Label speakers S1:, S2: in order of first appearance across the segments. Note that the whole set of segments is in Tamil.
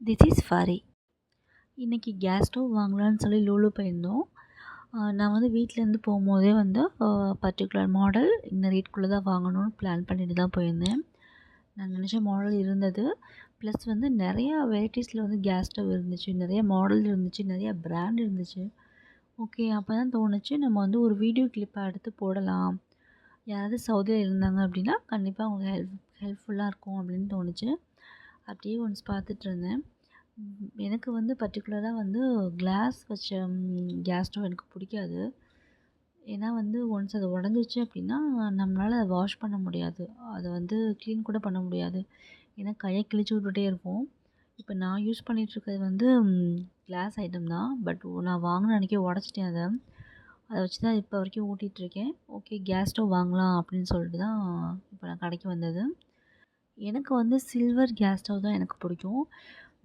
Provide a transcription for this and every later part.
S1: This is ஃபாரி. இன்றைக்கி கேஸ் ஸ்டவ் வாங்கலான்னு சொல்லி லூலு போயிருந்தோம். நான் வந்து வீட்டிலேருந்து போகும்போதே வந்து பர்டிகுலர் மாடல் இந்த ரேட்குள்ளே தான் வாங்கணும்னு பிளான் பண்ணிட்டு தான் போயிருந்தேன். நான் நினச்ச மாடல் இருந்தது. ப்ளஸ் வந்து நிறையா வெரைட்டிஸில் வந்து கேஸ் ஸ்டவ் இருந்துச்சு, நிறைய மாடல் இருந்துச்சு, நிறையா பிராண்ட் இருந்துச்சு. ஓகே, அப்போ தான் தோணுச்சு நம்ம வந்து ஒரு வீடியோ கிளிப்பை எடுத்து போடலாம். யாராவது சவுதியில் இருந்தாங்க அப்படின்னா கண்டிப்பாக அவங்களுக்கு ஹெல்ப்ஃபுல்லாக இருக்கும் அப்படின்னு தோணுச்சு. அப்படியே ஒன்ஸ் பார்த்துட்டு இருந்தேன். எனக்கு வந்து பர்டிகுலராக வந்து கிளாஸ் வச்ச கேஸ் ஸ்டவ் எனக்கு பிடிக்காது. ஏன்னா வந்து ஒன்ஸ் அது உடஞ்சிச்சு அப்படின்னா நம்மளால் அதை வாஷ் பண்ண முடியாது, அதை வந்து க்ளீன் கூட பண்ண முடியாது. ஏன்னா கையை கிழிச்சு விட்டுட்டே இருக்கும். இப்போ நான் யூஸ் பண்ணிகிட்ருக்கிறது வந்து கிளாஸ் ஐட்டம் தான். பட் நான் வாங்கின அன்றைக்கே உடச்சிட்டேன். அதை வச்சு தான் இப்போ வரைக்கும் ஓட்டிகிட்ருக்கேன். ஓகே, கேஸ் ஸ்டவ் வாங்கலாம் அப்படின்னு சொல்லிட்டு தான் இப்போ நான் கடைக்கு வந்தது. எனக்கு வந்து சில்வர் கேஸ் ஸ்டவ் தான் எனக்கு பிடிக்கும்.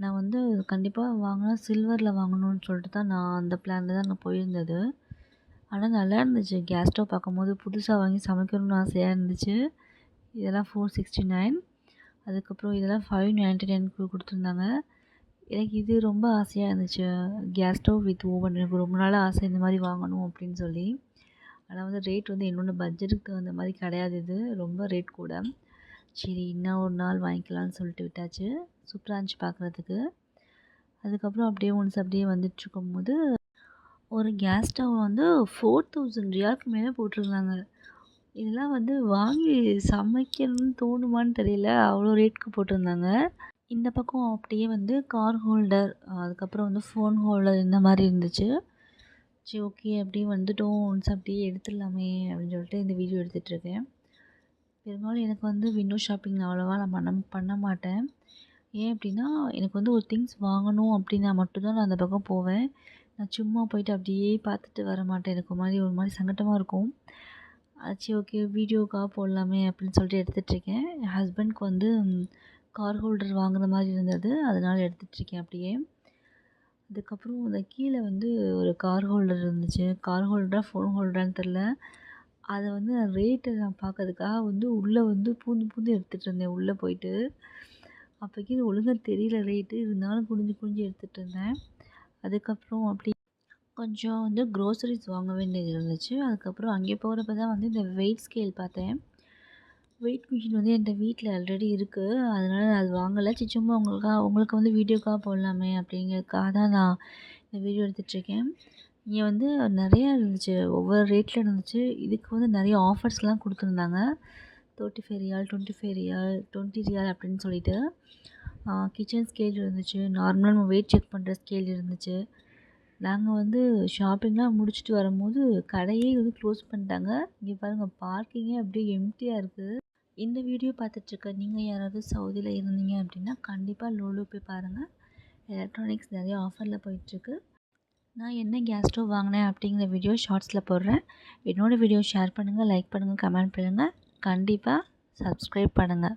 S1: நான் வந்து கண்டிப்பாக வாங்கினா சில்வரில் வாங்கணும்னு சொல்லிட்டு தான் நான் அந்த பிளானில் தான் நான் போயிருந்தது. ஆனால் நல்லா இருந்துச்சு. கேஸ் ஸ்டவ் பார்க்கும்போது புதுசாக வாங்கி சமைக்கணும்னு ஆசையாக இருந்துச்சு. இதெல்லாம் 469. அதுக்கப்புறம் இதெல்லாம் 599 கொடுத்துருந்தாங்க. எனக்கு இது ரொம்ப ஆசையாக இருந்துச்சு, கேஸ் ஸ்டவ் வித் ஓவன். எனக்கு ரொம்ப நாளாக ஆசை இந்த மாதிரி வாங்கணும் அப்படின்னு சொல்லி. ஆனால் வந்து ரேட் வந்து என்னோட பட்ஜெட்டுக்கு தகுந்த மாதிரி கிடையாது, இது ரொம்ப ரேட் கூட. சரி, இன்னும் ஒரு நாள் வாங்கிக்கலாம்னு சொல்லிட்டு விட்டாச்சு. சூப்பராக இருந்துச்சு பார்க்குறதுக்கு. அதுக்கப்புறம் அப்படியே ஒன்ஸ் அப்படியே வந்துட்டுருக்கும்போது ஒரு கேஸ் ஸ்டவ் வந்து 4000 ரியாலுக்கு மேலே போட்டிருந்தாங்க. இதெல்லாம் வந்து வாங்கி சமைக்கணும்னு தோணுமான்னு தெரியல, அவ்வளோ ரேட்டுக்கு போட்டிருந்தாங்க. இந்த பக்கம் அப்படியே வந்து கார் ஹோல்டர், அதுக்கப்புறம் வந்து ஃபோன் ஹோல்டர் இந்த மாதிரி இருந்துச்சு. சரி, ஓகே, அப்படியே வந்துட்டோம், ஒன்ஸ் அப்படியே எடுத்துடலாமே அப்படின்னு சொல்லிட்டு இந்த வீடியோ எடுத்துகிட்ருக்கேன். பெரும்பாலும் எனக்கு வந்து விண்டோ ஷாப்பிங் அவ்வளோவா நான் பண்ண மாட்டேன். ஏன் அப்படின்னா எனக்கு வந்து ஒரு திங்ஸ் வாங்கணும் அப்படின்னா மட்டும்தான் நான் அந்த பக்கம் போவேன். நான் சும்மா போயிட்டு அப்படியே பார்த்துட்டு வர மாட்டேன். எனக்கு ஒரு மாதிரி சங்கட்டமாக இருக்கும். ஆச்சு, ஓகே, வீடியோக்காக போடலாமே அப்படின்னு சொல்லிட்டு எடுத்துகிட்ருக்கேன். என் ஹஸ்பண்ட்க்கு வந்து கார் ஹோல்டர் வாங்குற மாதிரி இருந்தது, அதனால் எடுத்துகிட்ருக்கேன் அப்படியே. அதுக்கப்புறம் அந்த கீழே வந்து ஒரு கார் ஹோல்டர் இருந்துச்சு. கார் ஹோல்டரா ஃபோன் ஹோல்டரான்னு தெரில. அதை வந்து ரேட்டை நான் பார்க்கறதுக்காக வந்து உள்ளே வந்து பூந்து எடுத்துகிட்டு இருந்தேன் உள்ளே போயிட்டு. அப்போக்கி ஒழுங்காக தெரியல ரேட்டு, இருந்தாலும் குனிஞ்சு எடுத்துகிட்டு இருந்தேன். அதுக்கப்புறம் அப்படி கொஞ்சம் வந்து க்ரோசரிஸ் வாங்க வேண்டியது இருந்துச்சு. அதுக்கப்புறம் அங்கே போகிறப்ப தான் வந்து இந்த வெயிட் ஸ்கேல் பார்த்தேன். வெயிட் மிஷின் வந்து என்கிட்ட வீட்டில் ஆல்ரெடி இருக்குது, அதனால் நான் அது வாங்கலை. சும்மா உங்களுக்கு வந்து வீடியோக்காக போடலாமே அப்படிங்கிறதுக்காக தான் நான் இந்த வீடியோ எடுத்துகிட்ருக்கேன். இங்கே வந்து நிறையா இருந்துச்சு, ஒவ்வொரு ரேட்டில் இருந்துச்சு. இதுக்கு வந்து நிறைய ஆஃபர்ஸ்லாம் கொடுத்துருந்தாங்க. 35 ரியால், 25 ரியால், 20 ரியால் அப்படின்னு சொல்லிட்டு. கிச்சன் ஸ்கேல் இருந்துச்சு, நார்மலாக நம்ம வெயிட் செக் பண்ணுற ஸ்கேல் இருந்துச்சு. நாங்கள் வந்து ஷாப்பிங்லாம் முடிச்சுட்டு வரும்போது கடையே வந்து க்ளோஸ் பண்ணிட்டாங்க. இங்கே பாருங்கள், பார்க்கிங்கே அப்படியே எம்டியாக இருக்குது. இந்த வீடியோ பார்த்துட்ருக்க நீங்கள் யாராவது சவுதியில் இருந்தீங்க அப்படின்னா கண்டிப்பாக லூலு போய் பாருங்கள். எலக்ட்ரானிக்ஸ் நிறைய ஆஃபரில் போயிட்டுருக்கு. நான் என்ன கேஸ் ஸ்டவ் வாங்கினேன் அப்படிங்கிற வீடியோ ஷார்ட்ஸில் போடுறேன். என்னோடய வீடியோ ஷேர் பண்ணுங்கள், லைக் பண்ணுங்கள், கமெண்ட் பண்ணுங்கள். கண்டிப்பாக சப்ஸ்கிரைப் பண்ணுங்கள்.